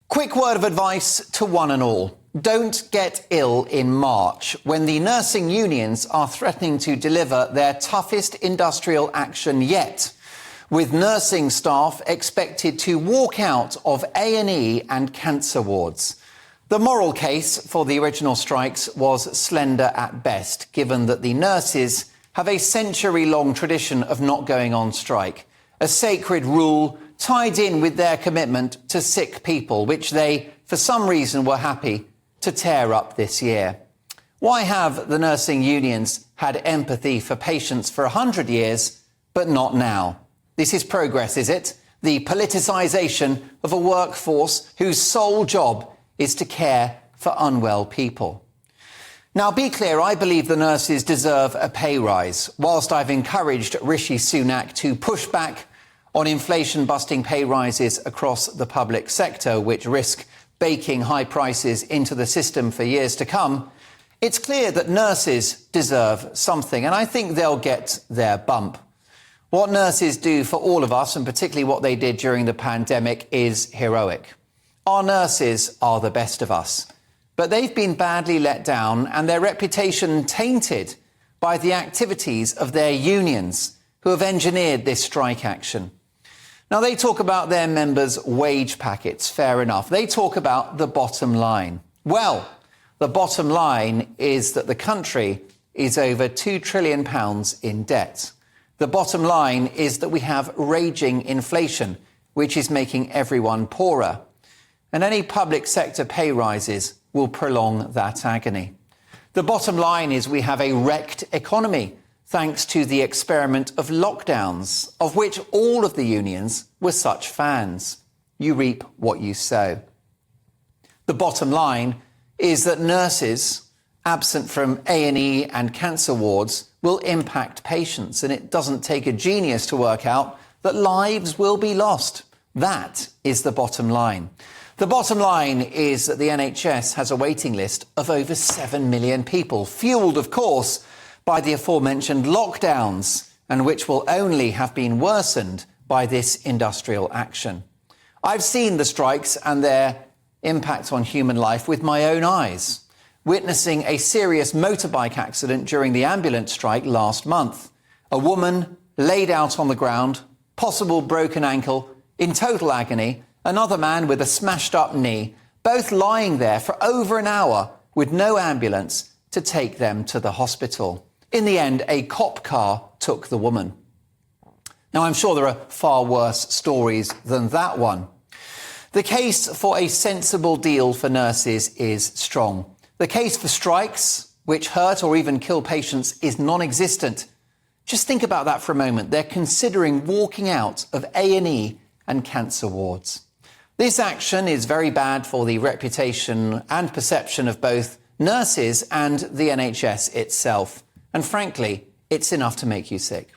Quick word of advice to one and all. Don't get ill in March when the nursing unions are threatening to deliver their toughest industrial action yet, with nursing staff expected to walk out of A&E and cancer wards. The moral case for the original strikes was slender at best, given that the nurses have a century-long tradition of not going on strike, a sacred rule tied in with their commitment to sick people, which they, for some reason, were happy to tear up this year. Why have the nursing unions had empathy for patients for 100 years, but not now? This is progress, is it? The politicisation of a workforce whose sole job is to care for unwell people. Now, be clear, I believe the nurses deserve a pay rise, whilst I've encouraged Rishi Sunak to push back on inflation-busting pay rises across the public sector, which risk baking high prices into the system for years to come. It's clear that nurses deserve something, and I think they'll get their bump. What nurses do for all of us, and particularly what they did during the pandemic, is heroic. Our nurses are the best of us, but they've been badly let down and their reputation tainted by the activities of their unions who have engineered this strike action. Now, they talk about their members' wage packets, fair enough. They talk about the bottom line. Well, the bottom line is that the country is over £2 trillion in debt. The bottom line is that we have raging inflation, which is making everyone poorer. And any public sector pay rises will prolong that agony. The bottom line is we have a wrecked economy, thanks to the experiment of lockdowns, of which all of the unions were such fans. You reap what you sow. The bottom line is that nurses absent from A&E and cancer wards will impact patients, and it doesn't take a genius to work out that lives will be lost. That is the bottom line. The bottom line is that the NHS has a waiting list of over 7 million people, fuelled, of course, by the aforementioned lockdowns, and which will only have been worsened by this industrial action. I've seen the strikes and their impact on human life with my own eyes, witnessing a serious motorbike accident during the ambulance strike last month. A woman laid out on the ground, possible broken ankle, in total agony, another man with a smashed up knee, both lying there for over an hour with no ambulance to take them to the hospital. In the end, a cop car took the woman. Now, I'm sure there are far worse stories than that one. The case for a sensible deal for nurses is strong. The case for strikes, which hurt or even kill patients, is non-existent. Just think about that for a moment. They're considering walking out of A&E and cancer wards. This action is very bad for the reputation and perception of both nurses and the NHS itself. And frankly, it's enough to make you sick.